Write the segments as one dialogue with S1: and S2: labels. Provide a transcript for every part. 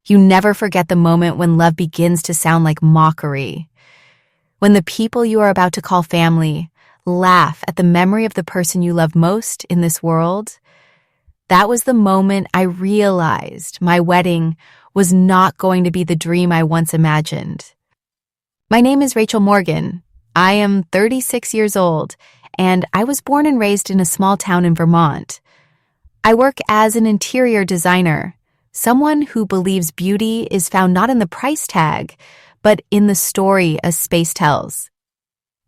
S1: You never forget the moment when love begins to sound like mockery. When the people you are about to call family laugh at the memory of the person you love most in this world. That was the moment I realized my wedding was not going to be the dream I once imagined. My name is Rachel Morgan. I am 36 years old, and I was born and raised in a small town in Vermont. I work as an interior designer, someone who believes beauty is found not in the price tag, but in the story a space tells.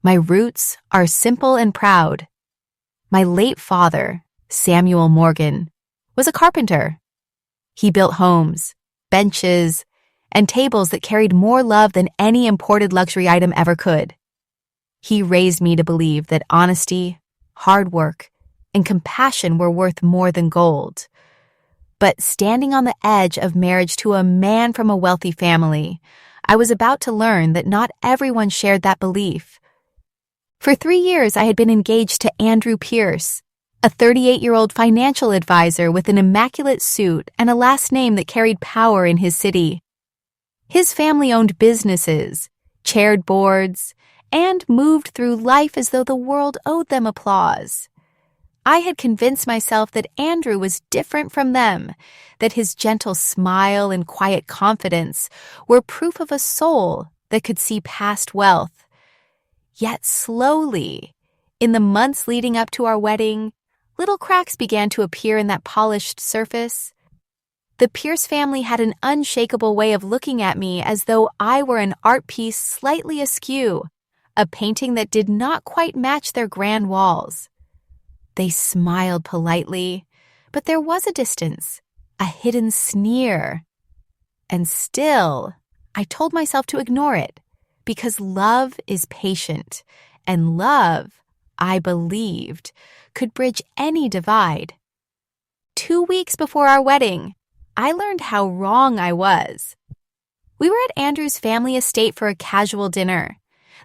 S1: My roots are simple and proud. My late father, Samuel Morgan, was a carpenter. He built homes, benches, and tables that carried more love than any imported luxury item ever could. He raised me to believe that honesty, hard work, and compassion were worth more than gold. But standing on the edge of marriage to a man from a wealthy family, I was about to learn that not everyone shared that belief. For 3 years, I had been engaged to Andrew Pierce, a 38-year-old financial advisor with an immaculate suit and a last name that carried power in his city. His family owned businesses, chaired boards, and moved through life as though the world owed them applause. I had convinced myself that Andrew was different from them, that his gentle smile and quiet confidence were proof of a soul that could see past wealth. Yet slowly, in the months leading up to our wedding, little cracks began to appear in that polished surface. The Pierce family had an unshakable way of looking at me as though I were an art piece slightly askew, a painting that did not quite match their grand walls. They smiled politely, but there was a distance, a hidden sneer. And still, I told myself to ignore it, because love is patient, and love, I believed, could bridge any divide. 2 weeks before our wedding, I learned how wrong I was. We were at Andrew's family estate for a casual dinner,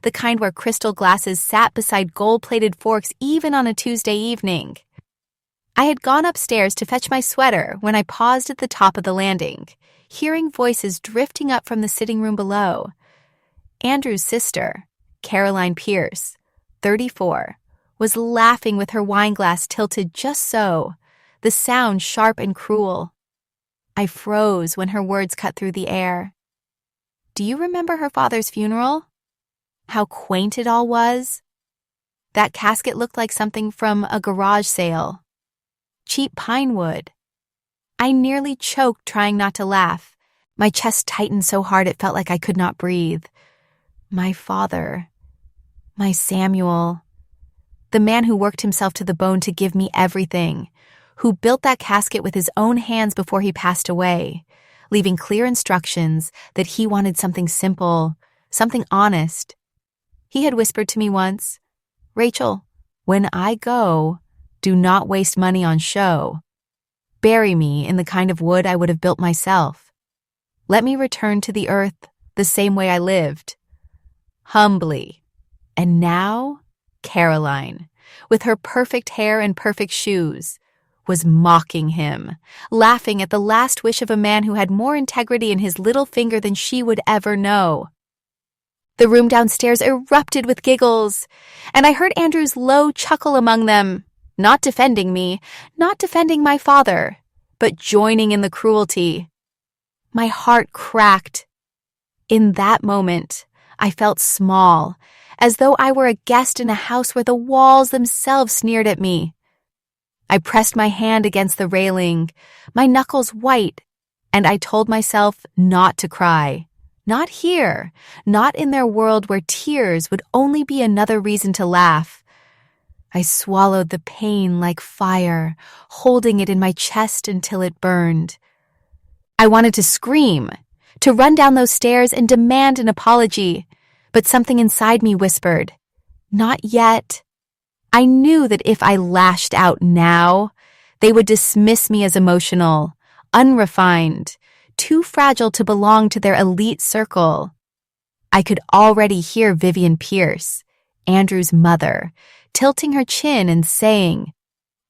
S1: the kind where crystal glasses sat beside gold-plated forks even on a Tuesday evening. I had gone upstairs to fetch my sweater when I paused at the top of the landing, hearing voices drifting up from the sitting room below. Andrew's sister, Caroline Pierce, 34, was laughing with her wine glass tilted just so, the sound sharp and cruel. I froze when her words cut through the air. Do you remember her father's funeral? How quaint it all was? That casket looked like something from a garage sale. Cheap pine wood. I nearly choked trying not to laugh. My chest tightened so hard it felt like I could not breathe. My father. My Samuel. The man who worked himself to the bone to give me everything, who built that casket with his own hands before he passed away, leaving clear instructions that he wanted something simple, something honest. He had whispered to me once, "Rachel, when I go, do not waste money on show. Bury me in the kind of wood I would have built myself. Let me return to the earth the same way I lived." Humbly. And now, Caroline, with her perfect hair and perfect shoes, was mocking him, laughing at the last wish of a man who had more integrity in his little finger than she would ever know. The room downstairs erupted with giggles, and I heard Andrew's low chuckle among them, not defending me, not defending my father, but joining in the cruelty. My heart cracked. In that moment, I felt small, as though I were a guest in a house where the walls themselves sneered at me. I pressed my hand against the railing, my knuckles white, and I told myself not to cry. Not here, not in their world where tears would only be another reason to laugh. I swallowed the pain like fire, holding it in my chest until it burned. I wanted to scream, to run down those stairs and demand an apology, but something inside me whispered, "Not yet." I knew that if I lashed out now, they would dismiss me as emotional, unrefined, too fragile to belong to their elite circle. I could already hear Vivian Pierce, Andrew's mother, tilting her chin and saying,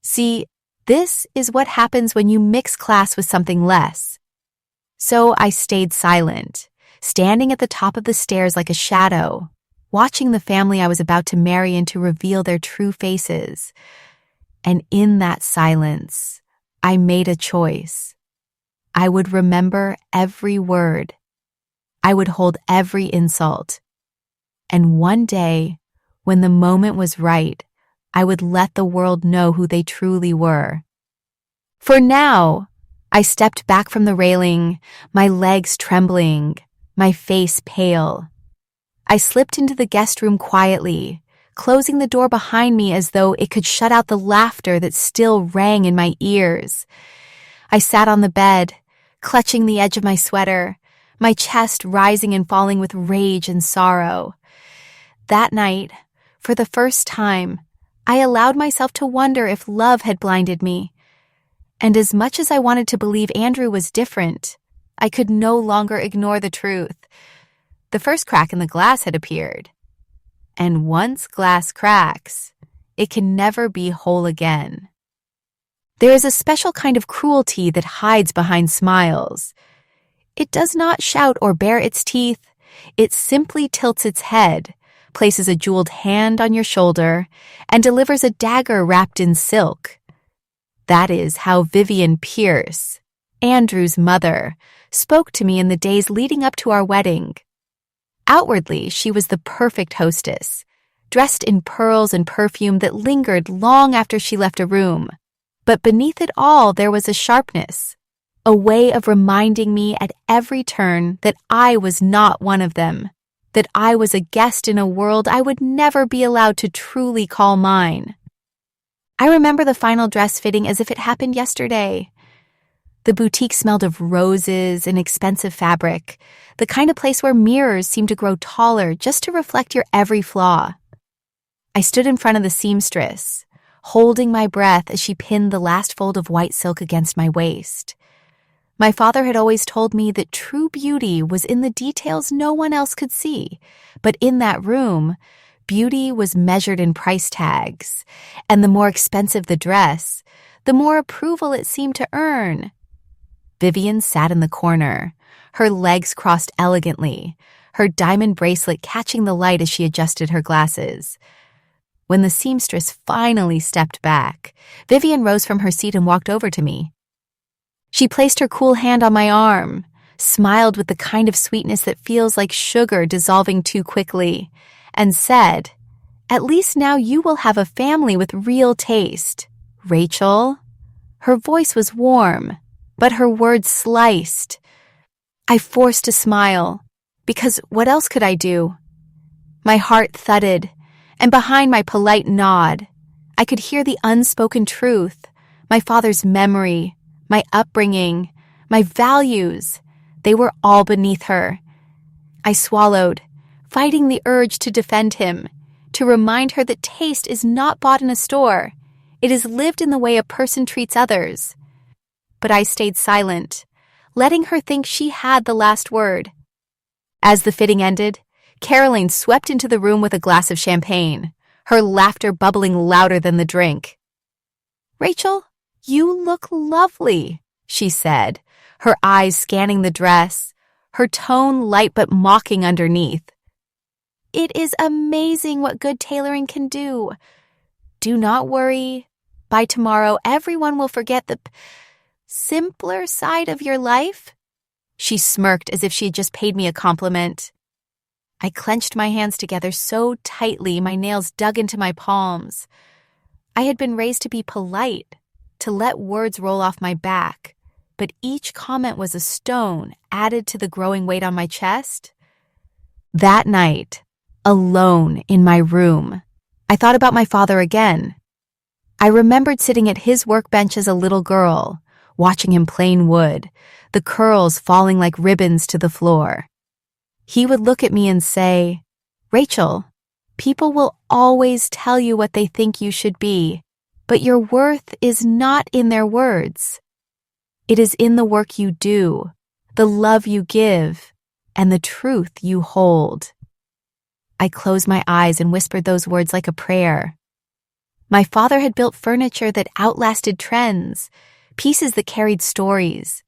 S1: "See, this is what happens when you mix class with something less." So I stayed silent, standing at the top of the stairs like a shadow, watching the family I was about to marry into reveal their true faces. And in that silence, I made a choice. I would remember every word. I would hold every insult. And one day, when the moment was right, I would let the world know who they truly were. For now, I stepped back from the railing, my legs trembling, my face pale. I slipped into the guest room quietly, closing the door behind me as though it could shut out the laughter that still rang in my ears. I sat on the bed, clutching the edge of my sweater, my chest rising and falling with rage and sorrow. That night, for the first time, I allowed myself to wonder if love had blinded me. And as much as I wanted to believe Andrew was different, I could no longer ignore the truth. The first crack in the glass had appeared. And once glass cracks, it can never be whole again. There is a special kind of cruelty that hides behind smiles. It does not shout or bare its teeth. It simply tilts its head, places a jeweled hand on your shoulder, and delivers a dagger wrapped in silk. That is how Vivian Pierce, Andrew's mother, spoke to me in the days leading up to our wedding. Outwardly, she was the perfect hostess, dressed in pearls and perfume that lingered long after she left a room. But beneath it all, there was a sharpness, a way of reminding me at every turn that I was not one of them, that I was a guest in a world I would never be allowed to truly call mine. I remember the final dress fitting as if it happened yesterday. The boutique smelled of roses and expensive fabric, the kind of place where mirrors seem to grow taller just to reflect your every flaw. I stood in front of the seamstress, holding my breath as she pinned the last fold of white silk against my waist. My father had always told me that true beauty was in the details no one else could see, but in that room, beauty was measured in price tags, and the more expensive the dress, the more approval it seemed to earn. Vivian sat in the corner, her legs crossed elegantly, her diamond bracelet catching the light as she adjusted her glasses. When the seamstress finally stepped back, Vivian rose from her seat and walked over to me. She placed her cool hand on my arm, smiled with the kind of sweetness that feels like sugar dissolving too quickly, and said, "At least now you will have a family with real taste. Rachel." Her voice was warm, but her words sliced. I forced a smile, because what else could I do? My heart thudded, and behind my polite nod, I could hear the unspoken truth, my father's memory, my upbringing, my values. They were all beneath her. I swallowed, fighting the urge to defend him, to remind her that taste is not bought in a store. It is lived in the way a person treats others. But I stayed silent, letting her think she had the last word. As the fitting ended, Caroline swept into the room with a glass of champagne, her laughter bubbling louder than the drink. "Rachel, you look lovely," she said, her eyes scanning the dress, her tone light but mocking underneath. "It is amazing what good tailoring can do. Do not worry. By tomorrow, everyone will forget the simpler side of your life." She smirked as if she had just paid me a compliment. I clenched my hands together so tightly my nails dug into my palms. I had been raised to be polite, to let words roll off my back, but each comment was a stone added to the growing weight on my chest. That night, alone in my room, I thought about my father again. I remembered sitting at his workbench as a little girl, watching him plane wood, the curls falling like ribbons to the floor. He would look at me and say, "Rachel, people will always tell you what they think you should be, but your worth is not in their words. It is in the work you do, the love you give, and the truth you hold." I closed my eyes and whispered those words like a prayer. My father had built furniture that outlasted trends, pieces that carried stories.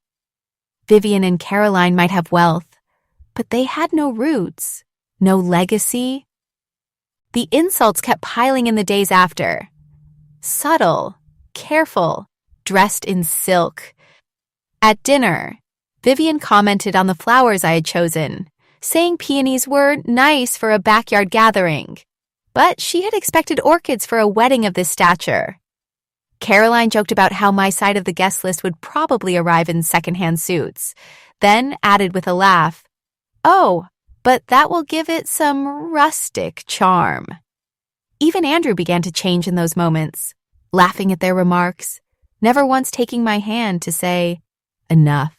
S1: Vivian and Caroline might have wealth, but they had no roots, no legacy. The insults kept piling in the days after. Subtle, careful, dressed in silk. At dinner, Vivian commented on the flowers I had chosen, saying peonies were nice for a backyard gathering, but she had expected orchids for a wedding of this stature. Caroline joked about how my side of the guest list would probably arrive in secondhand suits, then added with a laugh, "Oh, but that will give it some rustic charm." Even Andrew began to change in those moments, laughing at their remarks, never once taking my hand to say, "Enough."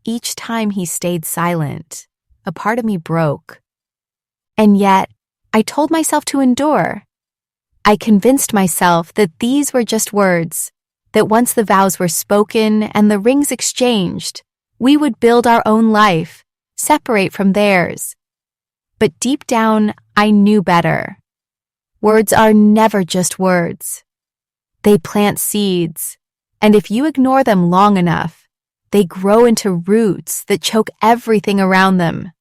S1: Each time he stayed silent, a part of me broke. And yet, I told myself to endure. I convinced myself that these were just words, that once the vows were spoken and the rings exchanged, we would build our own life, separate from theirs. But deep down, I knew better. Words are never just words. They plant seeds, and if you ignore them long enough, they grow into roots that choke everything around them.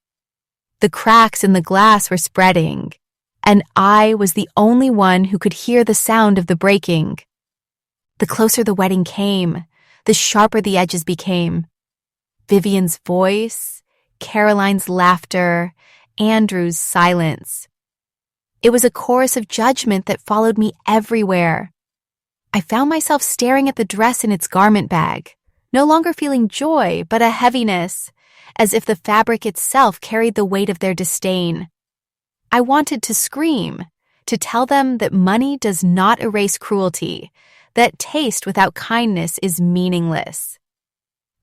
S1: The cracks in the glass were spreading, and I was the only one who could hear the sound of the breaking. The closer the wedding came, the sharper the edges became. Vivian's voice, Caroline's laughter, Andrew's silence. It was a chorus of judgment that followed me everywhere. I found myself staring at the dress in its garment bag, no longer feeling joy but a heaviness, as if the fabric itself carried the weight of their disdain. I wanted to scream, to tell them that money does not erase cruelty, that taste without kindness is meaningless.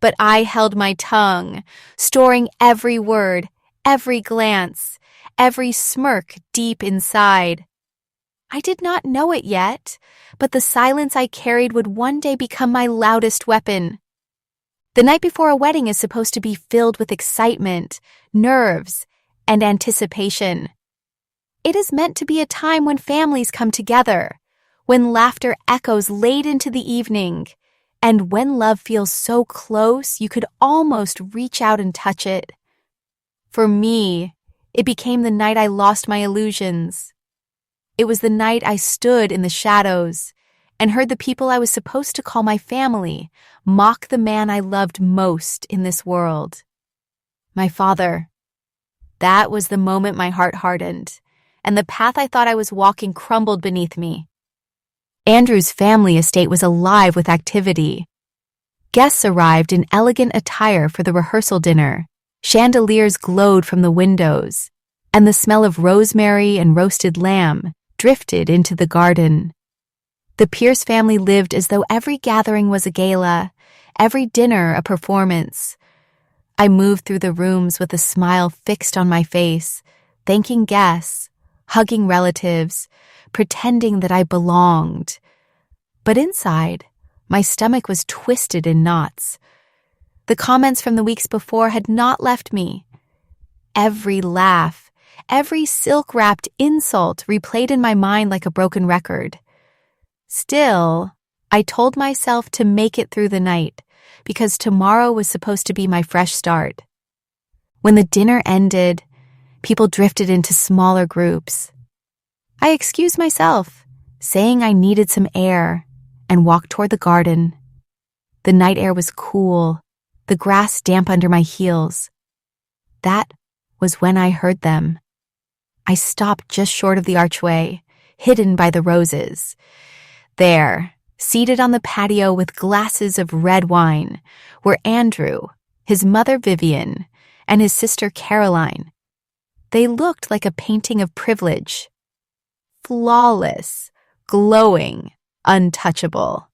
S1: But I held my tongue, storing every word, every glance, every smirk deep inside. I did not know it yet, but the silence I carried would one day become my loudest weapon. The night before a wedding is supposed to be filled with excitement, nerves, and anticipation. It is meant to be a time when families come together, when laughter echoes late into the evening, and when love feels so close you could almost reach out and touch it. For me, it became the night I lost my illusions. It was the night I stood in the shadows and heard the people I was supposed to call my family mock the man I loved most in this world. My father. That was the moment my heart hardened, and the path I thought I was walking crumbled beneath me. Andrew's family estate was alive with activity. Guests arrived in elegant attire for the rehearsal dinner. Chandeliers glowed from the windows, and the smell of rosemary and roasted lamb drifted into the garden. The Pierce family lived as though every gathering was a gala, every dinner a performance. I moved through the rooms with a smile fixed on my face, thanking guests, hugging relatives, pretending that I belonged. But inside, my stomach was twisted in knots. The comments from the weeks before had not left me. Every laugh, every silk-wrapped insult replayed in my mind like a broken record. Still, I told myself to make it through the night, because tomorrow was supposed to be my fresh start. When the dinner ended, people drifted into smaller groups. I excused myself, saying I needed some air, and walked toward the garden. The night air was cool, the grass damp under my heels. That was when I heard them. I stopped just short of the archway, hidden by the roses. There, seated on the patio with glasses of red wine, were Andrew, his mother Vivian, and his sister Caroline. They looked like a painting of privilege. Flawless, glowing, untouchable.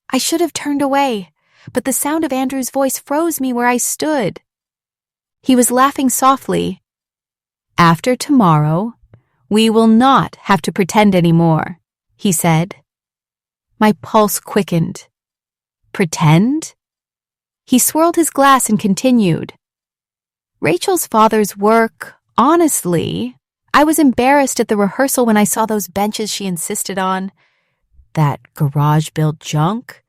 S1: I should have turned away, but the sound of Andrew's voice froze me where I stood. He was laughing softly. "After tomorrow, we will not have to pretend anymore," he said. My pulse quickened. Pretend? He swirled his glass and continued. Rachel's father's work, honestly, I was embarrassed at the rehearsal when I saw those benches she insisted on. That garage-built junk?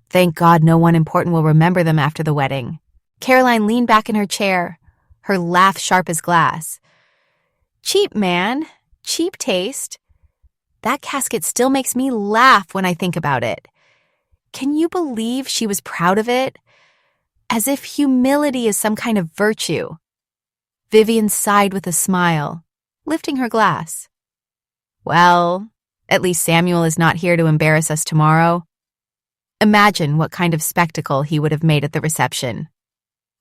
S1: Thank God no one important will remember them after the wedding. Caroline leaned back in her chair, her laugh sharp as glass. Cheap, man. Cheap taste. That casket still makes me laugh when I think about it. Can you believe she was proud of it? As if humility is some kind of virtue. Vivian sighed with a smile, lifting her glass. Well, at least Samuel is not here to embarrass us tomorrow. Imagine what kind of spectacle he would have made at the reception.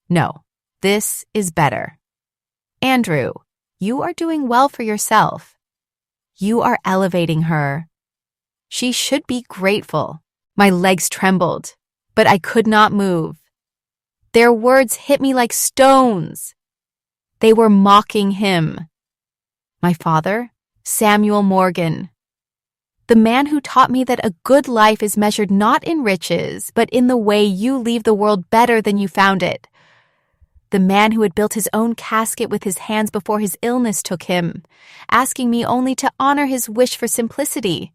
S1: No, this is better. Andrew, you are doing well for yourself. You are elevating her. She should be grateful. My legs trembled, but I could not move. Their words hit me like stones. They were mocking him. My father, Samuel Morgan. The man who taught me that a good life is measured not in riches, but in the way you leave the world better than you found it. The man who had built his own casket with his hands before his illness took him, asking me only to honor his wish for simplicity.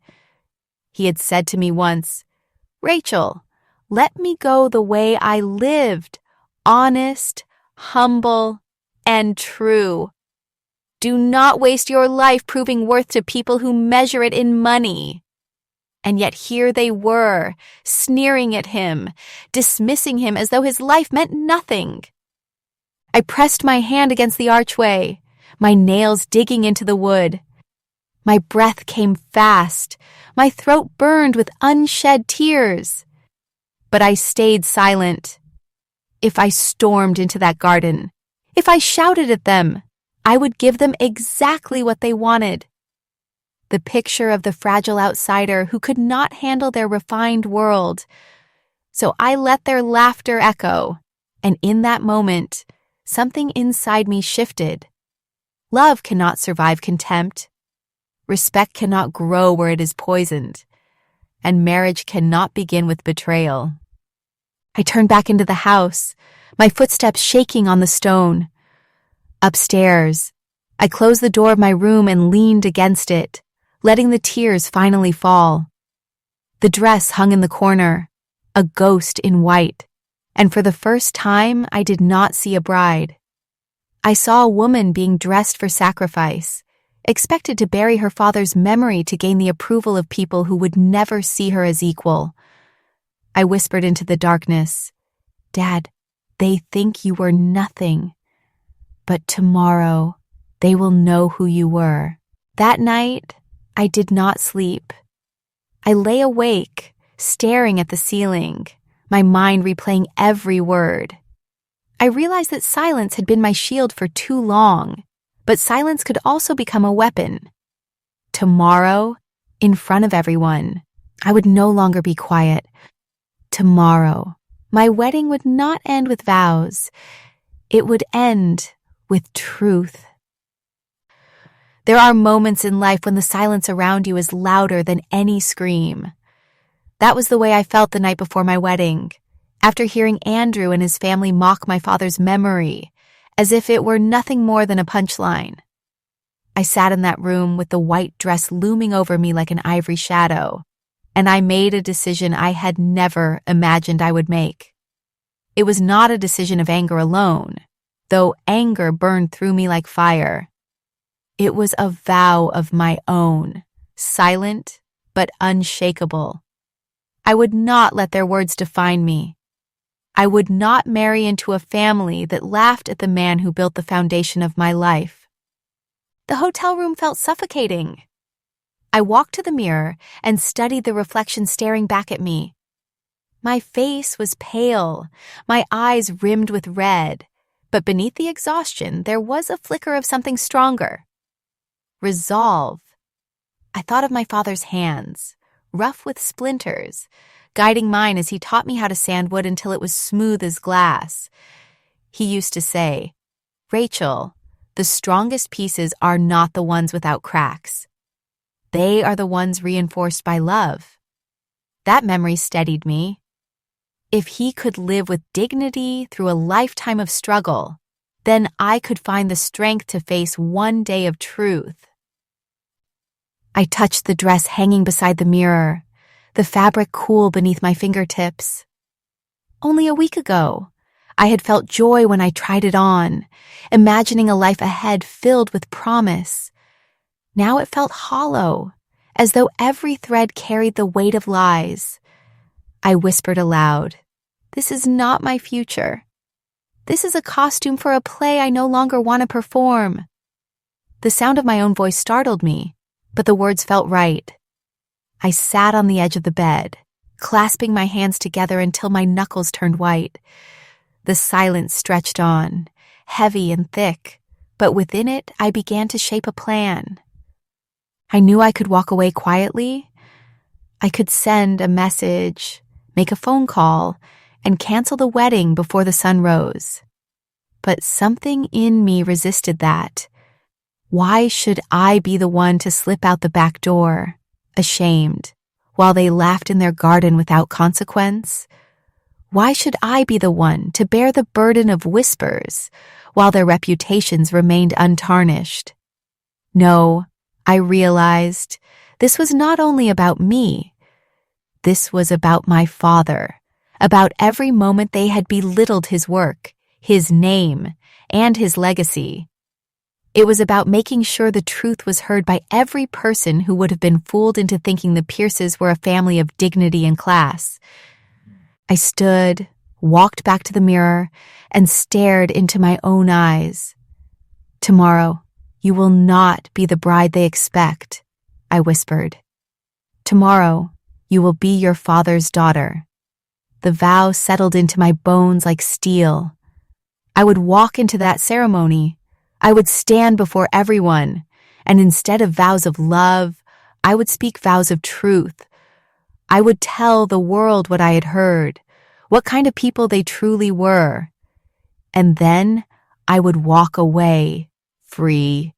S1: He had said to me once, Rachel, let me go the way I lived, honest, humble, and true. Do not waste your life proving worth to people who measure it in money. And yet here they were, sneering at him, dismissing him as though his life meant nothing. I pressed my hand against the archway, my nails digging into the wood. My breath came fast, my throat burned with unshed tears. But I stayed silent. If I stormed into that garden, if I shouted at them, I would give them exactly what they wanted. The picture of the fragile outsider who could not handle their refined world. So I let their laughter echo, and in that moment, something inside me shifted. Love cannot survive contempt. Respect cannot grow where it is poisoned. And marriage cannot begin with betrayal. I turned back into the house, my footsteps shaking on the stone. Upstairs, I closed the door of my room and leaned against it, letting the tears finally fall. The dress hung in the corner, a ghost in white, and for the first time I did not see a bride. I saw a woman being dressed for sacrifice, expected to bury her father's memory to gain the approval of people who would never see her as equal. I whispered into the darkness, Dad, they think you were nothing. But tomorrow, they will know who you were. That night, I did not sleep. I lay awake, staring at the ceiling, my mind replaying every word. I realized that silence had been my shield for too long, but silence could also become a weapon. Tomorrow, in front of everyone, I would no longer be quiet. Tomorrow, my wedding would not end with vows. It would end with truth. There are moments in life when the silence around you is louder than any scream. That was the way I felt the night before my wedding, after hearing Andrew and his family mock my father's memory, as if it were nothing more than a punchline. I sat in that room with the white dress looming over me like an ivory shadow, and I made a decision I had never imagined I would make. It was not a decision of anger alone, though anger burned through me like fire. It was a vow of my own, silent but unshakable. I would not let their words define me. I would not marry into a family that laughed at the man who built the foundation of my life. The hotel room felt suffocating. I walked to the mirror and studied the reflection staring back at me. My face was pale, my eyes rimmed with red, but beneath the exhaustion, there was a flicker of something stronger. Resolve. I thought of my father's hands, rough with splinters, guiding mine as he taught me how to sand wood until it was smooth as glass. He used to say, Rachel, the strongest pieces are not the ones without cracks. They are the ones reinforced by love. That memory steadied me. If he could live with dignity through a lifetime of struggle, then I could find the strength to face one day of truth. I touched the dress hanging beside the mirror, the fabric cool beneath my fingertips. Only a week ago, I had felt joy when I tried it on, imagining a life ahead filled with promise. Now it felt hollow, as though every thread carried the weight of lies. I whispered aloud, "This is not my future. This is a costume for a play I no longer want to perform." The sound of my own voice startled me, but the words felt right. I sat on the edge of the bed, clasping my hands together until my knuckles turned white. The silence stretched on, heavy and thick, but within it I began to shape a plan. I knew I could walk away quietly. I could send a message, make a phone call, and cancel the wedding before the sun rose. But something in me resisted that. Why should I be the one to slip out the back door, ashamed, while they laughed in their garden without consequence? Why should I be the one to bear the burden of whispers while their reputations remained untarnished? No, I realized this was not only about me. This was about my father, about every moment they had belittled his work, his name, and his legacy. It was about making sure the truth was heard by every person who would have been fooled into thinking the Pierces were a family of dignity and class. I stood, walked back to the mirror, and stared into my own eyes. "Tomorrow, you will not be the bride they expect," I whispered. "Tomorrow, you will be your father's daughter." The vow settled into my bones like steel. I would walk into that ceremony. I would stand before everyone, and instead of vows of love, I would speak vows of truth. I would tell the world what I had heard, what kind of people they truly were. And then I would walk away, free.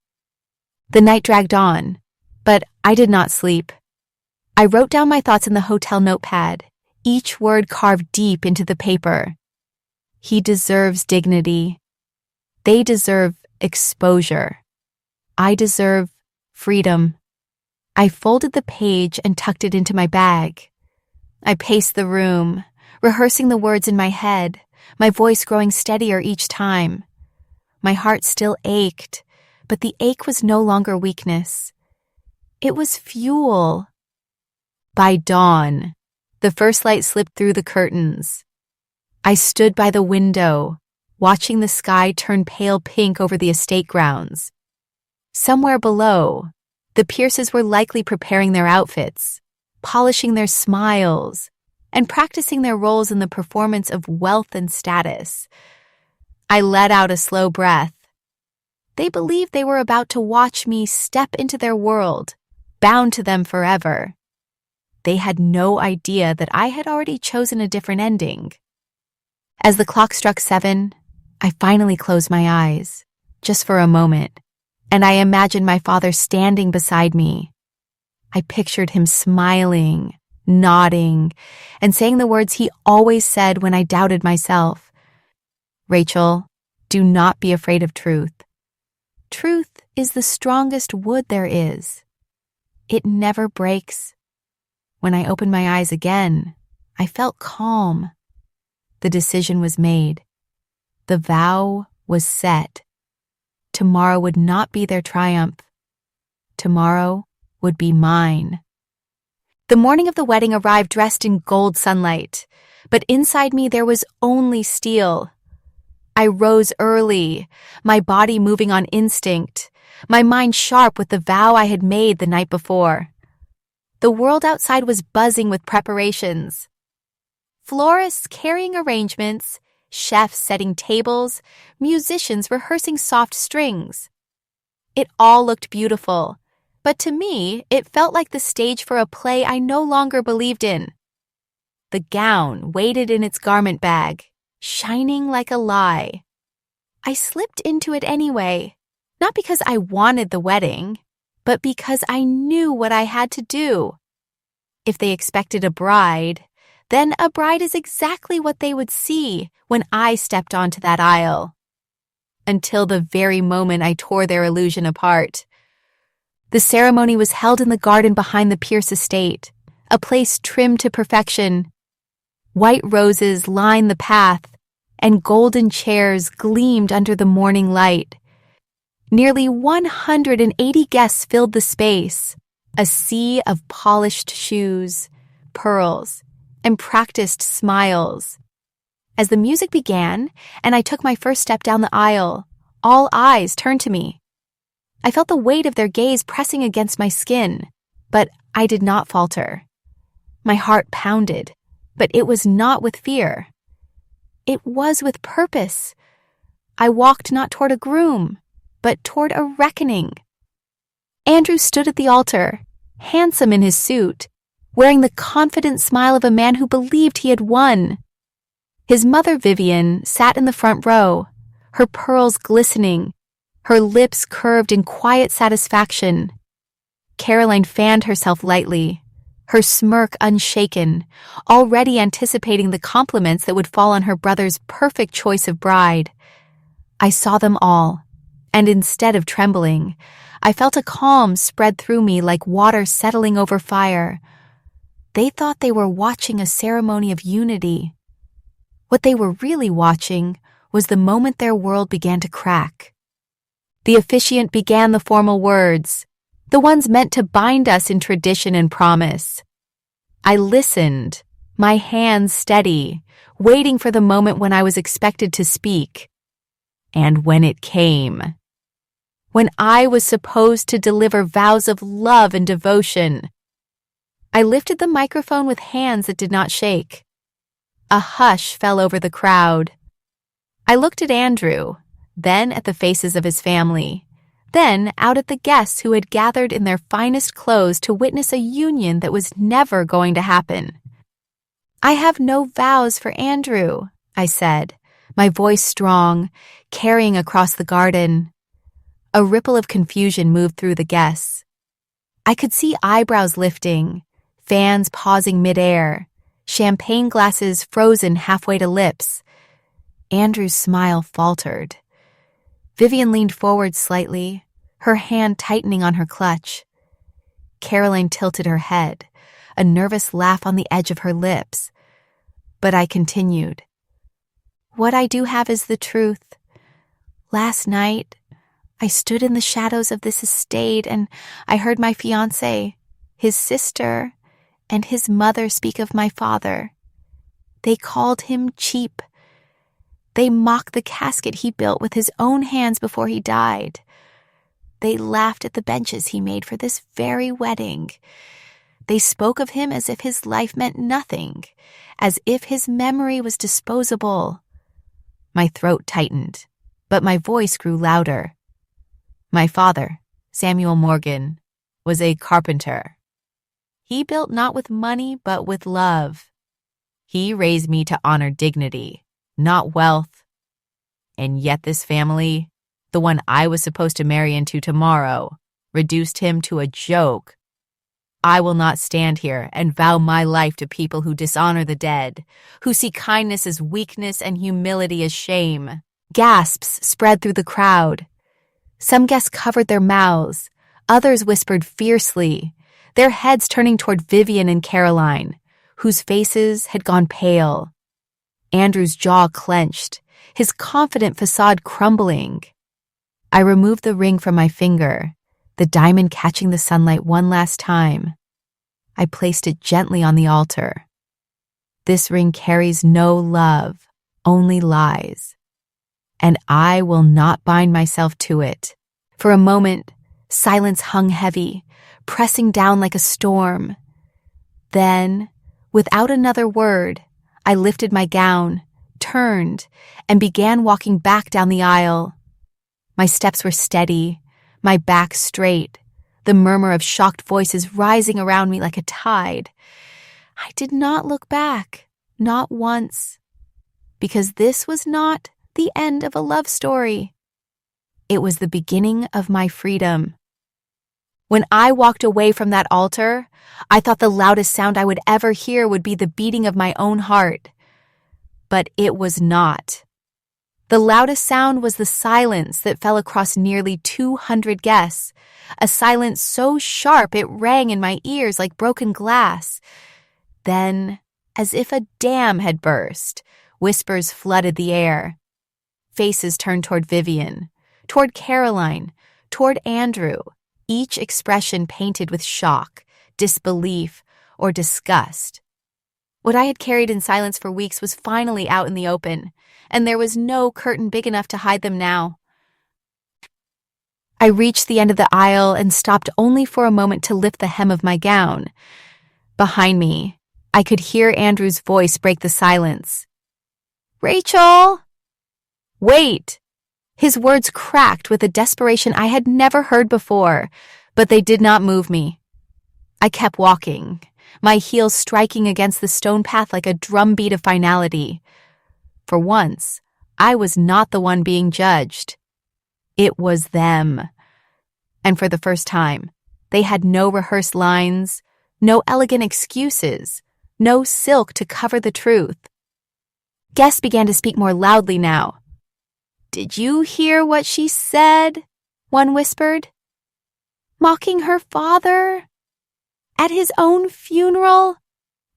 S1: The night dragged on, but I did not sleep. I wrote down my thoughts in the hotel notepad, each word carved deep into the paper. He deserves dignity. They deserve exposure. I deserve freedom. I folded the page and tucked it into my bag. I paced the room, rehearsing the words in my head, my voice growing steadier each time. My heart still ached, but the ache was no longer weakness. It was fuel. By dawn, the first light slipped through the curtains. I stood by the window, watching the sky turn pale pink over the estate grounds. Somewhere below, the Pierces were likely preparing their outfits, polishing their smiles, and practicing their roles in the performance of wealth and status. I let out a slow breath. They believed they were about to watch me step into their world, bound to them forever. They had no idea that I had already chosen a different ending. As the clock struck 7, I finally closed my eyes, just for a moment, and I imagined my father standing beside me. I pictured him smiling, nodding, and saying the words he always said when I doubted myself. "Rachel, do not be afraid of truth. Truth is the strongest wood there is. It never breaks." When I opened my eyes again, I felt calm. The decision was made. The vow was set. Tomorrow would not be their triumph. Tomorrow would be mine. The morning of the wedding arrived dressed in gold sunlight, but inside me there was only steel. I rose early, my body moving on instinct, my mind sharp with the vow I had made the night before. The world outside was buzzing with preparations. Florists carrying arrangements, chefs setting tables, musicians rehearsing soft strings. It all looked beautiful, but to me, it felt like the stage for a play I no longer believed in. The gown waited in its garment bag, shining like a lie. I slipped into it anyway, not because I wanted the wedding, but because I knew what I had to do. If they expected a bride, then a bride is exactly what they would see when I stepped onto that aisle. Until the very moment I tore their illusion apart. The ceremony was held in the garden behind the Pierce estate. a place trimmed to perfection. White roses lined the path, and golden chairs gleamed under the morning light. Nearly 180 guests filled the space, a sea of polished shoes, pearls, and practiced smiles. As the music began and I took my first step down the aisle, all eyes turned to me. I felt the weight of their gaze pressing against my skin, but I did not falter. My heart pounded, but it was not with fear. It was with purpose. I walked not toward a groom, but toward a reckoning. Andrew stood at the altar, handsome in his suit, wearing the confident smile of a man who believed he had won. His mother, Vivian, sat in the front row, her pearls glistening, her lips curved in quiet satisfaction. Caroline fanned herself lightly, her smirk unshaken, already anticipating the compliments that would fall on her brother's perfect choice of bride. I saw them all, and instead of trembling, I felt a calm spread through me like water settling over fire. They thought they were watching a ceremony of unity. What they were really watching was the moment their world began to crack. The officiant began the formal words, the ones meant to bind us in tradition and promise. I listened, my hands steady, waiting for the moment when I was expected to speak. And when it came, when I was supposed to deliver vows of love and devotion, I lifted the microphone with hands that did not shake. A hush fell over the crowd. I looked at Andrew, then at the faces of his family, then out at the guests who had gathered in their finest clothes to witness a union that was never going to happen. "I have no vows for Andrew," I said, my voice strong, carrying across the garden. A ripple of confusion moved through the guests. I could see eyebrows lifting, fans pausing midair, champagne glasses frozen halfway to lips. Andrew's smile faltered. Vivian leaned forward slightly, her hand tightening on her clutch. Caroline tilted her head, a nervous laugh on the edge of her lips. But I continued. "What I do have is the truth. Last night, I stood in the shadows of this estate and I heard my fiancé, his sister, and his mother speak of my father. They called him cheap. They mocked the casket he built with his own hands before he died. They laughed at the benches he made for this very wedding. They spoke of him as if his life meant nothing, as if his memory was disposable." My throat tightened, but my voice grew louder. "My father, Samuel Morgan, was a carpenter. He built not with money, but with love. He raised me to honor dignity, not wealth. And yet this family, the one I was supposed to marry into tomorrow, reduced him to a joke. I will not stand here and vow my life to people who dishonor the dead, who see kindness as weakness and humility as shame." Gasps spread through the crowd. Some guests covered their mouths, others whispered fiercely, their heads turning toward Vivian and Caroline, whose faces had gone pale. Andrew's jaw clenched, his confident facade crumbling. I removed the ring from my finger, the diamond catching the sunlight one last time. I placed it gently on the altar. This ring carries no love, only lies. And I will not bind myself to it. For a moment, silence hung heavy, pressing down like a storm. Then, without another word, I lifted my gown, turned, and began walking back down the aisle. My steps were steady, my back straight, the murmur of shocked voices rising around me like a tide. I did not look back, not once, because this was not the end of a love story. It was the beginning of my freedom. When I walked away from that altar, I thought the loudest sound I would ever hear would be the beating of my own heart. But it was not. The loudest sound was the silence that fell across nearly 200 guests, a silence so sharp it rang in my ears like broken glass. Then, as if a dam had burst, whispers flooded the air. Faces turned toward Vivian, toward Caroline, toward Andrew, each expression painted with shock, disbelief, or disgust. What I had carried in silence for weeks was finally out in the open, and there was no curtain big enough to hide them now. I reached the end of the aisle and stopped only for a moment to lift the hem of my gown. Behind me, I could hear Andrew's voice break the silence. "Rachel!" "Wait!" His words cracked with a desperation I had never heard before, but they did not move me. I kept walking, my heels striking against the stone path like a drumbeat of finality. For once, I was not the one being judged. It was them. And for the first time, they had no rehearsed lines, no elegant excuses, no silk to cover the truth. Guests began to speak more loudly now. "Did you hear what she said?" one whispered. "Mocking her father? At his own funeral?"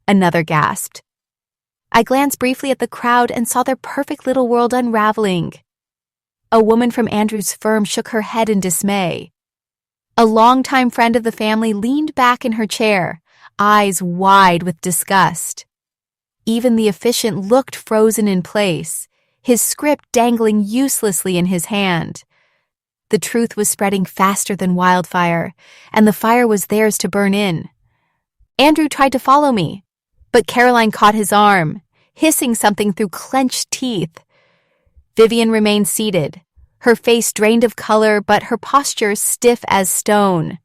S1: another gasped. I glanced briefly at the crowd and saw their perfect little world unraveling. A woman from Andrew's firm shook her head in dismay. A longtime friend of the family leaned back in her chair, eyes wide with disgust. Even the officiant looked frozen in place, his script dangling uselessly in his hand. The truth was spreading faster than wildfire, and the fire was theirs to burn in. Andrew tried to follow me, but Caroline caught his arm, hissing something through clenched teeth. Vivian remained seated, her face drained of color, but her posture stiff as stone.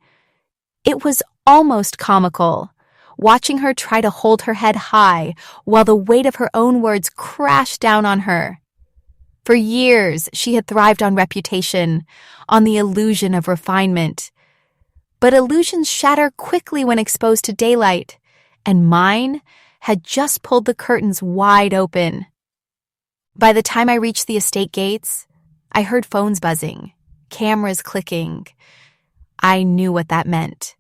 S1: It was almost comical, watching her try to hold her head high while the weight of her own words crashed down on her. For years, she had thrived on reputation, on the illusion of refinement. But illusions shatter quickly when exposed to daylight, and mine had just pulled the curtains wide open. By the time I reached the estate gates, I heard phones buzzing, cameras clicking. I knew what that meant.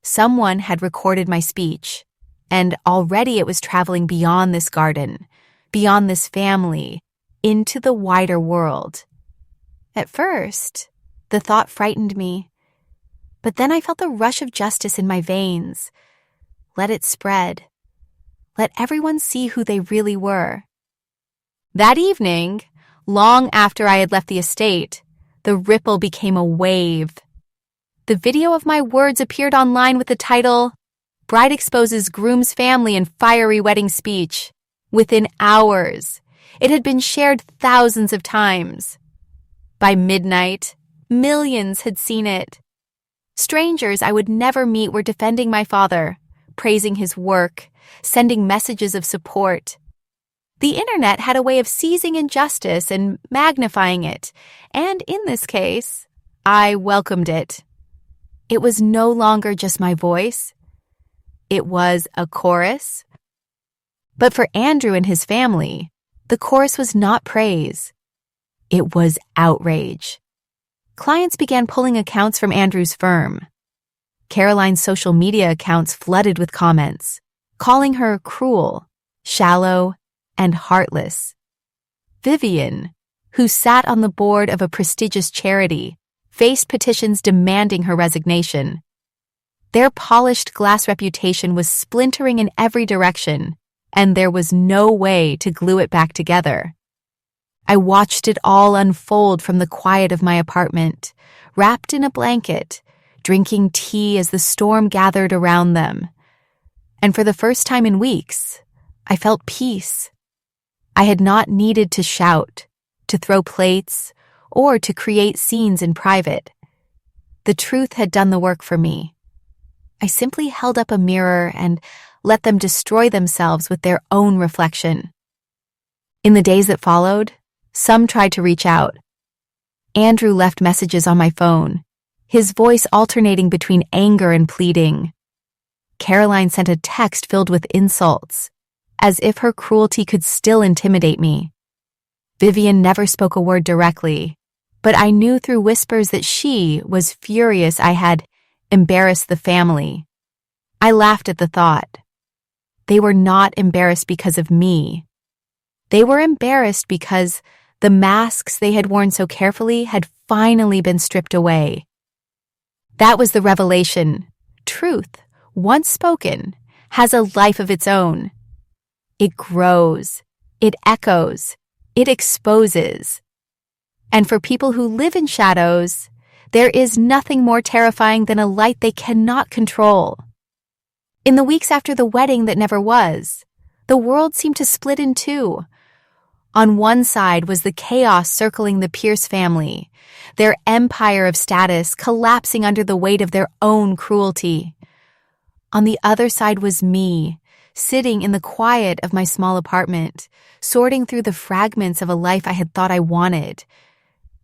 S1: Someone had recorded my speech, and already it was traveling beyond this garden, beyond this family, into the wider world. At first, the thought frightened me, but then I felt the rush of justice in my veins. Let it spread. Let everyone see who they really were. That evening, long after I had left the estate, the ripple became a wave. The video of my words appeared online with the title, "Bride Exposes Groom's Family in Fiery Wedding Speech." Within hours, it had been shared thousands of times. By midnight, millions had seen it. Strangers I would never meet were defending my father, praising his work, sending messages of support. The internet had a way of seizing injustice and magnifying it, and in this case, I welcomed it. It was no longer just my voice. It was a chorus. But for Andrew and his family, the chorus was not praise. It was outrage. Clients began pulling accounts from Andrew's firm. Caroline's social media accounts flooded with comments, calling her cruel, shallow, and heartless. Vivian, who sat on the board of a prestigious charity, faced petitions demanding her resignation. Their polished glass reputation was splintering in every direction, and there was no way to glue it back together. I watched it all unfold from the quiet of my apartment, wrapped in a blanket, drinking tea as the storm gathered around them. And for the first time in weeks, I felt peace. I had not needed to shout, to throw plates, or to create scenes in private. The truth had done the work for me. I simply held up a mirror and let them destroy themselves with their own reflection. In the days that followed, some tried to reach out. Andrew left messages on my phone, his voice alternating between anger and pleading. Caroline sent a text filled with insults, as if her cruelty could still intimidate me. Vivian never spoke a word directly, but I knew through whispers that she was furious I had embarrassed the family. I laughed at the thought. They were not embarrassed because of me. They were embarrassed because the masks they had worn so carefully had finally been stripped away. That was the revelation. Truth, once spoken, has a life of its own. It grows, it echoes, it exposes. And for people who live in shadows, there is nothing more terrifying than a light they cannot control. In the weeks after the wedding that never was, the world seemed to split in two. On one side was the chaos circling the Pierce family, their empire of status collapsing under the weight of their own cruelty. On the other side was me, sitting in the quiet of my small apartment, sorting through the fragments of a life I had thought I wanted.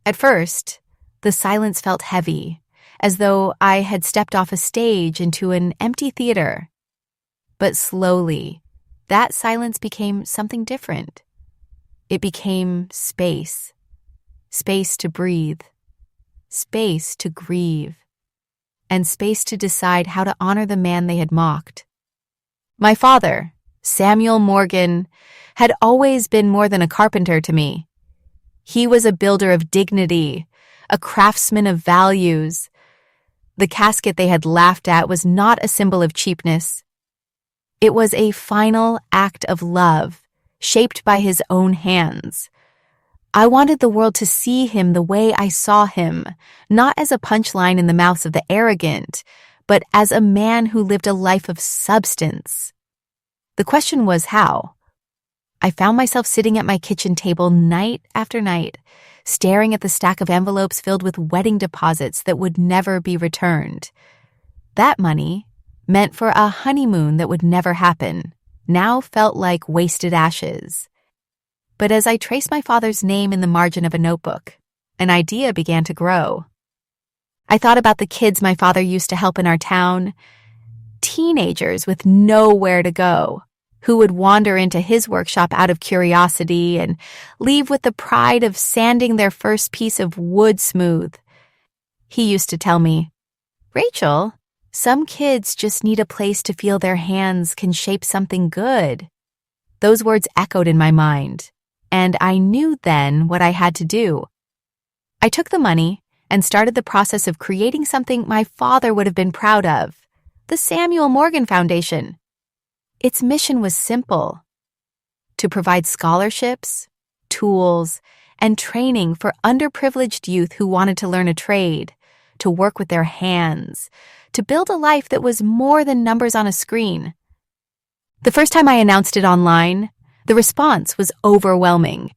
S1: At first, the silence felt heavy, as though I had stepped off a stage into an empty theater. But slowly, that silence became something different. It became space. Space to breathe. Space to grieve. And space to decide how to honor the man they had mocked. My father, Samuel Morgan, had always been more than a carpenter to me. He was a builder of dignity, a craftsman of values. The casket they had laughed at was not a symbol of cheapness. It was a final act of love, shaped by his own hands. I wanted the world to see him the way I saw him, not as a punchline in the mouths of the arrogant, but as a man who lived a life of substance. The question was how. I found myself sitting at my kitchen table night after night, staring at the stack of envelopes filled with wedding deposits that would never be returned. That money, meant for a honeymoon that would never happen, now felt like wasted ashes. But as I traced my father's name in the margin of a notebook, an idea began to grow. I thought about the kids my father used to help in our town, teenagers with nowhere to go, who would wander into his workshop out of curiosity and leave with the pride of sanding their first piece of wood smooth. He used to tell me, "Rachel, some kids just need a place to feel their hands can shape something good." Those words echoed in my mind, and I knew then what I had to do. I took the money and started the process of creating something my father would have been proud of, the Samuel Morgan Foundation. Its mission was simple: to provide scholarships, tools, and training for underprivileged youth who wanted to learn a trade, to work with their hands, to build a life that was more than numbers on a screen. The first time I announced it online, the response was overwhelming.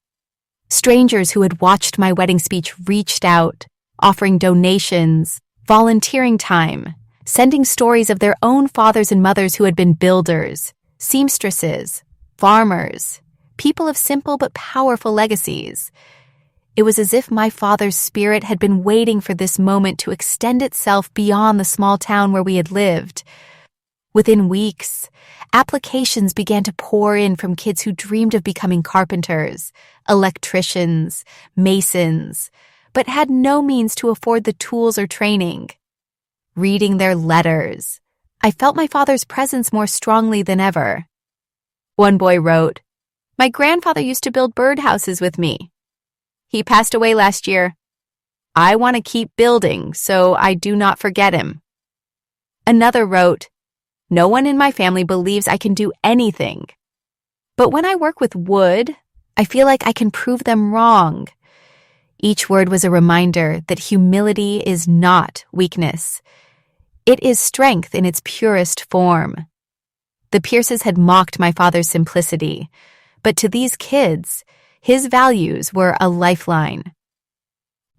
S1: Strangers who had watched my wedding speech reached out, offering donations, volunteering time, sending stories of their own fathers and mothers who had been builders, seamstresses, farmers, people of simple but powerful legacies. It was as if my father's spirit had been waiting for this moment to extend itself beyond the small town where we had lived. Within weeks, applications began to pour in from kids who dreamed of becoming carpenters, electricians, masons, but had no means to afford the tools or training. Reading their letters, I felt my father's presence more strongly than ever. One boy wrote, "My grandfather used to build birdhouses with me. He passed away last year. I want to keep building so I do not forget him." Another wrote, "No one in my family believes I can do anything. But when I work with wood, I feel like I can prove them wrong." Each word was a reminder that humility is not weakness. It is strength in its purest form. The Pierces had mocked my father's simplicity, but to these kids, his values were a lifeline.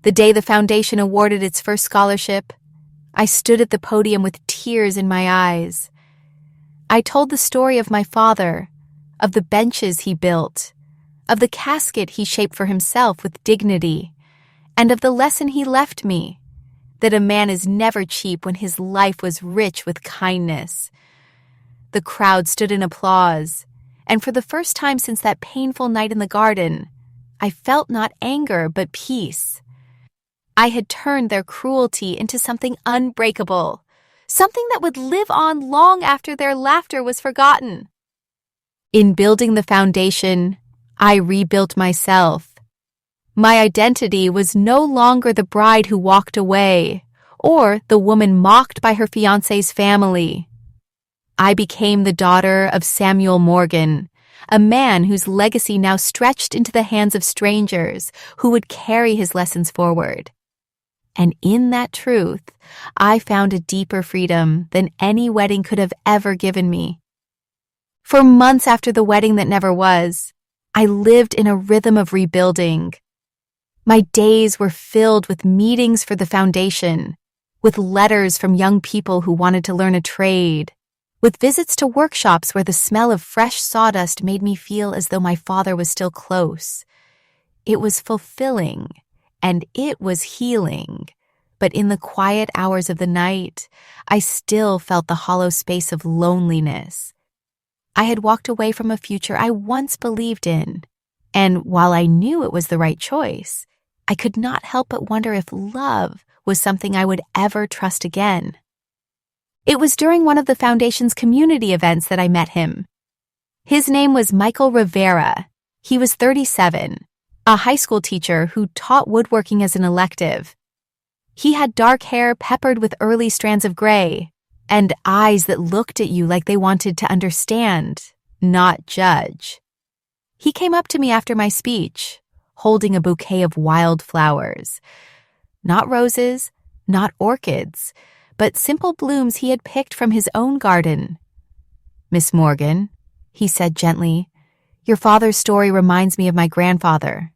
S1: The day the foundation awarded its first scholarship, I stood at the podium with tears in my eyes. I told the story of my father, of the benches he built, of the casket he shaped for himself with dignity, and of the lesson he left me, that a man is never cheap when his life was rich with kindness. The crowd stood in applause, and for the first time since that painful night in the garden, I felt not anger, but peace. I had turned their cruelty into something unbreakable, something that would live on long after their laughter was forgotten. In building the foundation, I rebuilt myself. My identity was no longer the bride who walked away, or the woman mocked by her fiancé's family. I became the daughter of Samuel Morgan, a man whose legacy now stretched into the hands of strangers who would carry his lessons forward. And in that truth, I found a deeper freedom than any wedding could have ever given me. For months after the wedding that never was, I lived in a rhythm of rebuilding. My days were filled with meetings for the foundation, with letters from young people who wanted to learn a trade, with visits to workshops where the smell of fresh sawdust made me feel as though my father was still close. It was fulfilling, and it was healing. But in the quiet hours of the night, I still felt the hollow space of loneliness. I had walked away from a future I once believed in, and while I knew it was the right choice, I could not help but wonder if love was something I would ever trust again. It was during one of the Foundation's community events that I met him. His name was Michael Rivera. He was 37, a high school teacher who taught woodworking as an elective. He had dark hair peppered with early strands of gray, and eyes that looked at you like they wanted to understand, not judge. He came up to me after my speech, holding a bouquet of wildflowers. Not roses, not orchids, but simple blooms he had picked from his own garden. "Miss Morgan," he said gently, "your father's story reminds me of my grandfather.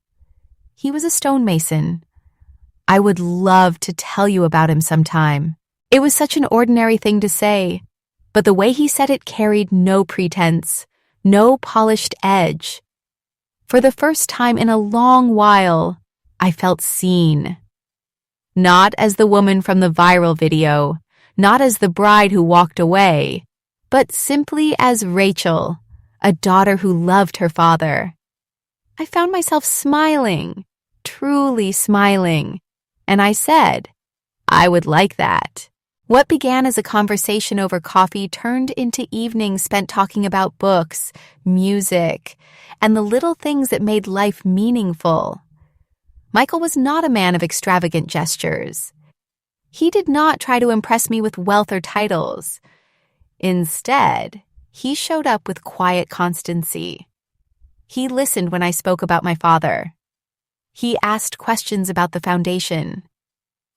S1: He was a stonemason. I would love to tell you about him sometime." It was such an ordinary thing to say, but the way he said it carried no pretense, no polished edge. For the first time in a long while, I felt seen. Not as the woman from the viral video, not as the bride who walked away, but simply as Rachel, a daughter who loved her father. I found myself smiling, truly smiling, and I said, I would like that. What began as a conversation over coffee turned into evenings spent talking about books, music, and the little things that made life meaningful. Michael was not a man of extravagant gestures. He did not try to impress me with wealth or titles. Instead, he showed up with quiet constancy. He listened when I spoke about my father. He asked questions about the foundation.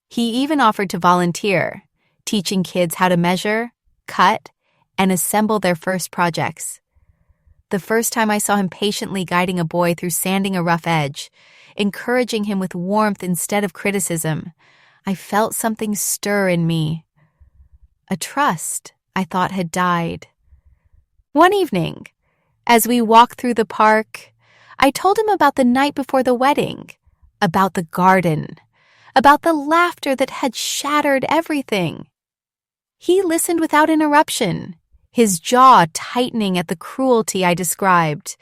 S1: He even offered to volunteer, teaching kids how to measure, cut, and assemble their first projects. The first time I saw him patiently guiding a boy through sanding a rough edge, encouraging him with warmth instead of criticism, I felt something stir in me. A trust I thought had died. One evening, as we walked through the park, I told him about the night before the wedding, about the garden, about the laughter that had shattered everything. He listened without interruption, his jaw tightening at the cruelty I described.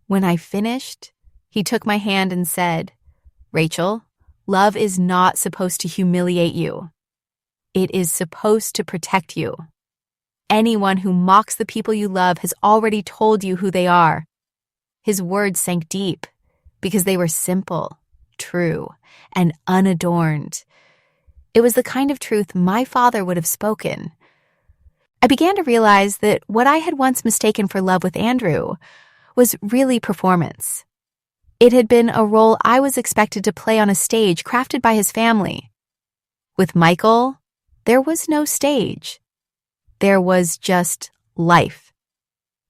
S1: When I finished, he took my hand and said, "Rachel, love is not supposed to humiliate you. It is supposed to protect you. Anyone who mocks the people you love has already told you who they are." His words sank deep because they were simple, true, and unadorned. It was the kind of truth my father would have spoken. I began to realize that what I had once mistaken for love with Andrew was really performance. It had been a role I was expected to play on a stage crafted by his family. With Michael, there was no stage. There was just life.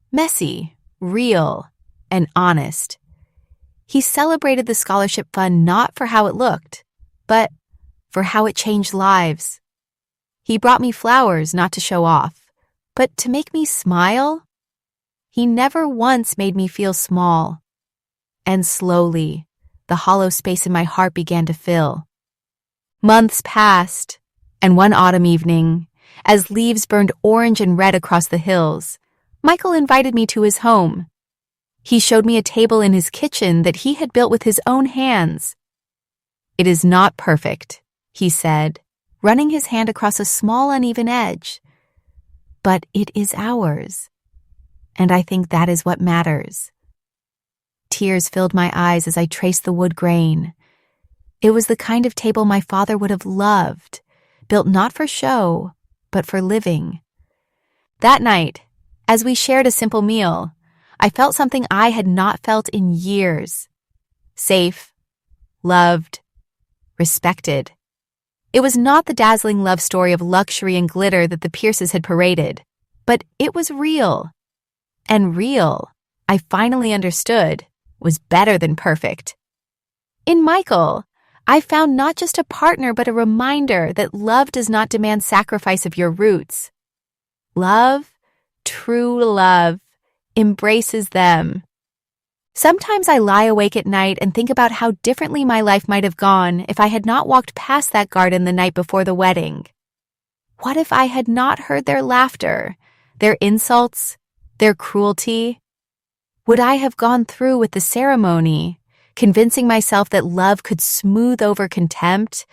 S1: Messy, real, and honest. He celebrated the scholarship fund not for how it looked, but for how it changed lives. He brought me flowers not to show off, but to make me smile. He never once made me feel small. And slowly, the hollow space in my heart began to fill. Months passed, and one autumn evening, as leaves burned orange and red across the hills, Michael invited me to his home. He showed me a table in his kitchen that he had built with his own hands. "It is not perfect," he said, running his hand across a small uneven edge. "But it is ours. And I think that is what matters." Tears filled my eyes as I traced the wood grain. It was the kind of table my father would have loved, built not for show, but for living. That night, as we shared a simple meal, I felt something I had not felt in years. Safe, loved, respected. It was not the dazzling love story of luxury and glitter that the Pierces had paraded, but it was real. And real, I finally understood, was better than perfect. In Michael, I found not just a partner but a reminder that love does not demand sacrifice of your roots. Love, true love, embraces them. Sometimes I lie awake at night and think about how differently my life might have gone if I had not walked past that garden the night before the wedding. What if I had not heard their laughter, their insults, their cruelty? Would I have gone through with the ceremony, convincing myself that love could smooth over contempt?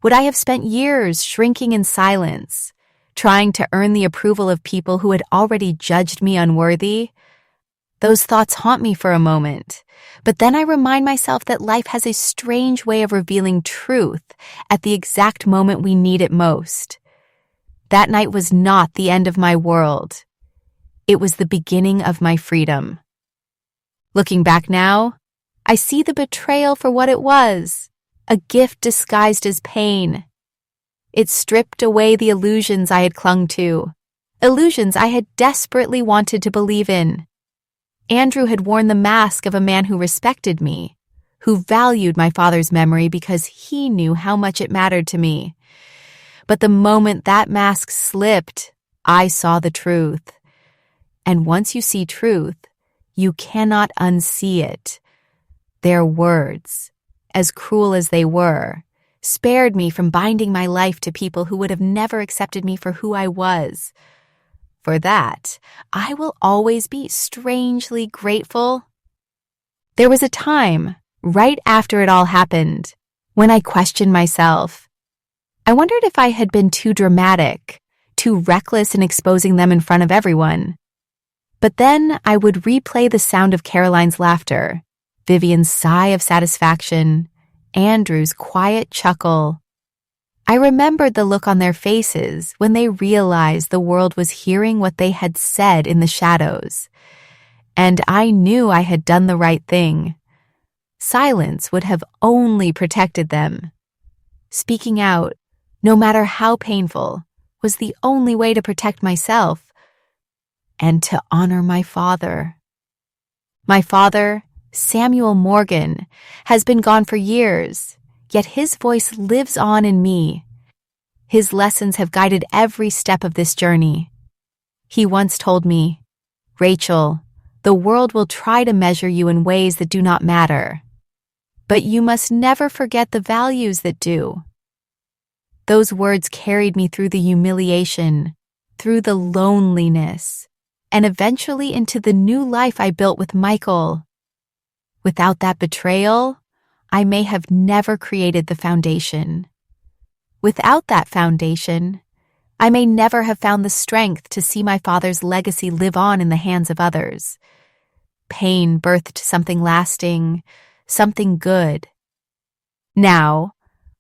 S1: Would I have spent years shrinking in silence, trying to earn the approval of people who had already judged me unworthy? Those thoughts haunt me for a moment, but then I remind myself that life has a strange way of revealing truth at the exact moment we need it most. That night was not the end of my world. It was the beginning of my freedom. Looking back now, I see the betrayal for what it was, a gift disguised as pain. It stripped away the illusions I had clung to, illusions I had desperately wanted to believe in. Andrew had worn the mask of a man who respected me, who valued my father's memory because he knew how much it mattered to me. But the moment that mask slipped, I saw the truth. And once you see truth, you cannot unsee it. Their words, as cruel as they were, spared me from binding my life to people who would have never accepted me for who I was. For that, I will always be strangely grateful. There was a time, right after it all happened, when I questioned myself. I wondered if I had been too dramatic, too reckless in exposing them in front of everyone. But then I would replay the sound of Caroline's laughter, Vivian's sigh of satisfaction, Andrew's quiet chuckle. I remembered the look on their faces when they realized the world was hearing what they had said in the shadows. And I knew I had done the right thing. Silence would have only protected them. Speaking out, no matter how painful, was the only way to protect myself and to honor my father. My father, Samuel Morgan, has been gone for years, yet his voice lives on in me. His lessons have guided every step of this journey. He once told me, "Rachel, the world will try to measure you in ways that do not matter, but you must never forget the values that do." Those words carried me through the humiliation, through the loneliness, and eventually into the new life I built with Michael. Without that betrayal, I may have never created the foundation. Without that foundation, I may never have found the strength to see my father's legacy live on in the hands of others. Pain birthed something lasting, something good. Now,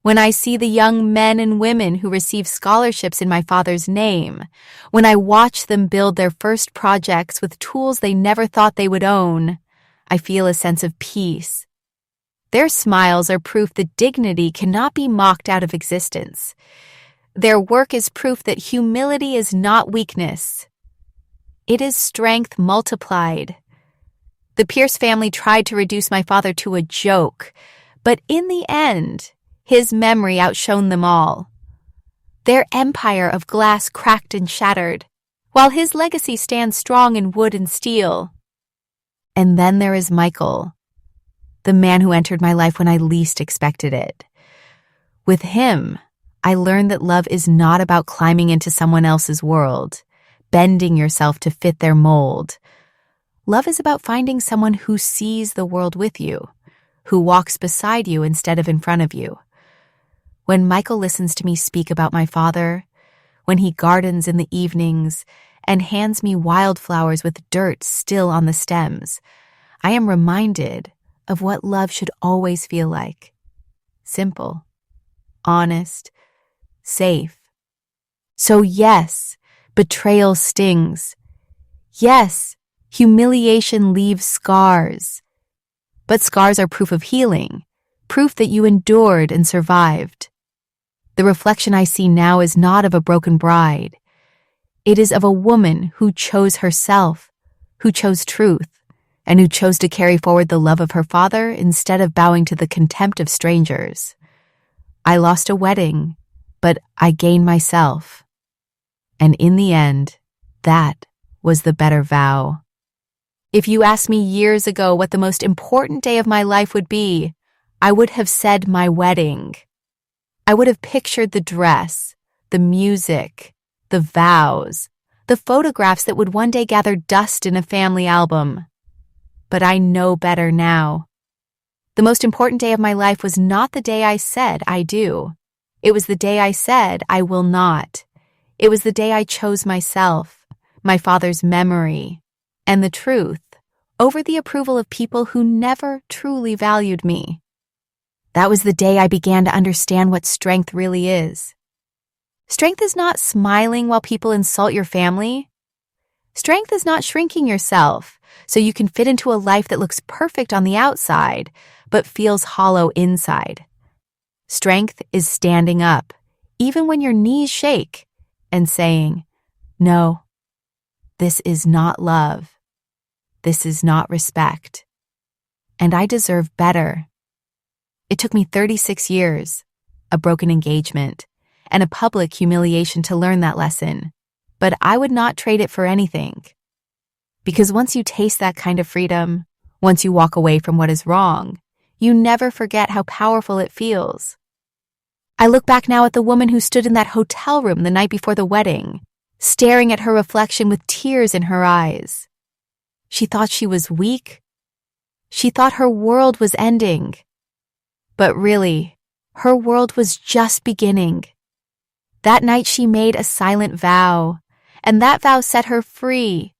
S1: when I see the young men and women who receive scholarships in my father's name, when I watch them build their first projects with tools they never thought they would own, I feel a sense of peace. Their smiles are proof that dignity cannot be mocked out of existence. Their work is proof that humility is not weakness. It is strength multiplied. The Pierce family tried to reduce my father to a joke, but in the end, his memory outshone them all. Their empire of glass cracked and shattered, while his legacy stands strong in wood and steel. And then there is Michael, the man who entered my life when I least expected it. With him, I learned that love is not about climbing into someone else's world, bending yourself to fit their mold. Love is about finding someone who sees the world with you, who walks beside you instead of in front of you. When Michael listens to me speak about my father, when he gardens in the evenings and hands me wildflowers with dirt still on the stems, I am reminded of what love should always feel like. Simple, honest, safe. So yes, betrayal stings. Yes, humiliation leaves scars. But scars are proof of healing, proof that you endured and survived. The reflection I see now is not of a broken bride. It is of a woman who chose herself, who chose truth, and who chose to carry forward the love of her father instead of bowing to the contempt of strangers. I lost a wedding, but I gained myself. And in the end, that was the better vow. If you asked me years ago what the most important day of my life would be, I would have said my wedding. I would have pictured the dress, the music, the vows, the photographs that would one day gather dust in a family album. But I know better now. The most important day of my life was not the day I said I do. It was the day I said I will not. It was the day I chose myself, my father's memory, and the truth over the approval of people who never truly valued me. That was the day I began to understand what strength really is. Strength is not smiling while people insult your family. Strength is not shrinking yourself so you can fit into a life that looks perfect on the outside but feels hollow inside. Strength is standing up, even when your knees shake, and saying, "No, this is not love. This is not respect. And I deserve better." It took me 36 years, a broken engagement, and a public humiliation to learn that lesson, but I would not trade it for anything. Because once you taste that kind of freedom, once you walk away from what is wrong, you never forget how powerful it feels. I look back now at the woman who stood in that hotel room the night before the wedding, staring at her reflection with tears in her eyes. She thought she was weak. She thought her world was ending. But really, her world was just beginning. That night she made a silent vow, and that vow set her free.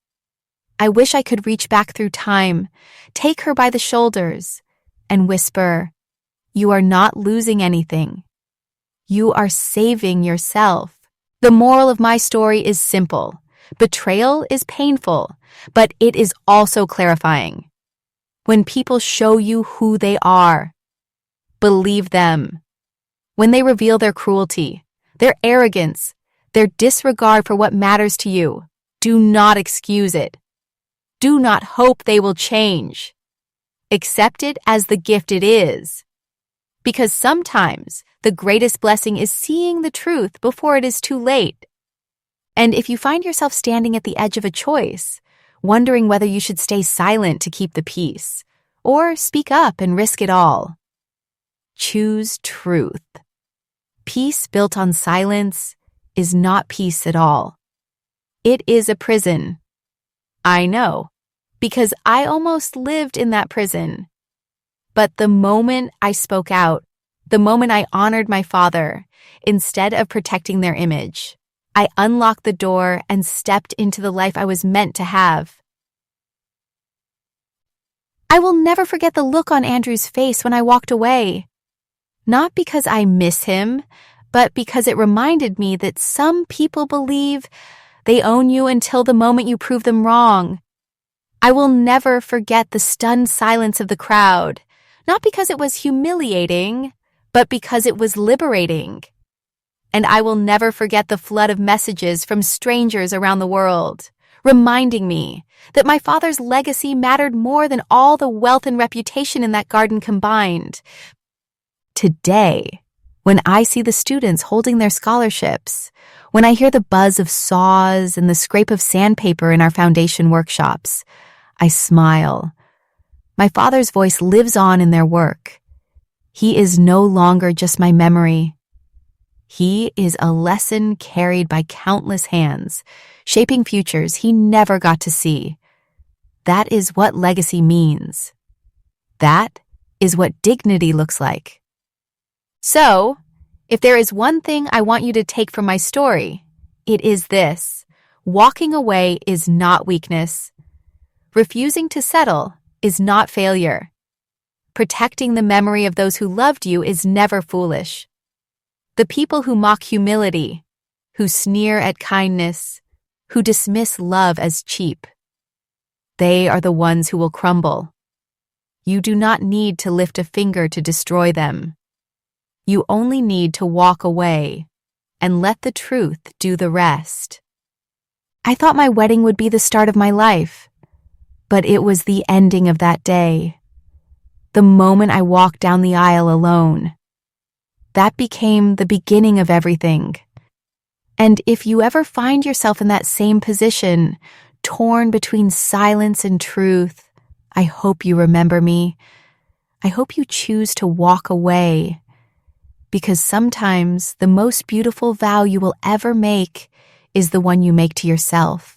S1: I wish I could reach back through time, take her by the shoulders, and whisper, "You are not losing anything. You are saving yourself." The moral of my story is simple. Betrayal is painful, but it is also clarifying. When people show you who they are, believe them. When they reveal their cruelty, their arrogance, their disregard for what matters to you, do not excuse it. Do not hope they will change. Accept it as the gift it is. Because sometimes the greatest blessing is seeing the truth before it is too late. And if you find yourself standing at the edge of a choice, wondering whether you should stay silent to keep the peace, or speak up and risk it all, choose truth. Peace built on silence is not peace at all. It is a prison. I know, because I almost lived in that prison. But the moment I spoke out, the moment I honored my father, instead of protecting their image, I unlocked the door and stepped into the life I was meant to have. I will never forget the look on Andrew's face when I walked away. Not because I miss him, but because it reminded me that some people believe they own you until the moment you prove them wrong. I will never forget the stunned silence of the crowd, not because it was humiliating, but because it was liberating. And I will never forget the flood of messages from strangers around the world, reminding me that my father's legacy mattered more than all the wealth and reputation in that garden combined. Today, when I see the students holding their scholarships, when I hear the buzz of saws and the scrape of sandpaper in our foundation workshops, I smile. My father's voice lives on in their work. He is no longer just my memory. He is a lesson carried by countless hands, shaping futures he never got to see. That is what legacy means. That is what dignity looks like. So, if there is one thing I want you to take from my story, it is this: walking away is not weakness. Refusing to settle is not failure. Protecting the memory of those who loved you is never foolish. The people who mock humility, who sneer at kindness, who dismiss love as cheap, they are the ones who will crumble. You do not need to lift a finger to destroy them. You only need to walk away and let the truth do the rest. I thought my wedding would be the start of my life, but it was the ending of that day. The moment I walked down the aisle alone. That became the beginning of everything. And if you ever find yourself in that same position, torn between silence and truth, I hope you remember me. I hope you choose to walk away, because sometimes the most beautiful vow you will ever make is the one you make to yourself.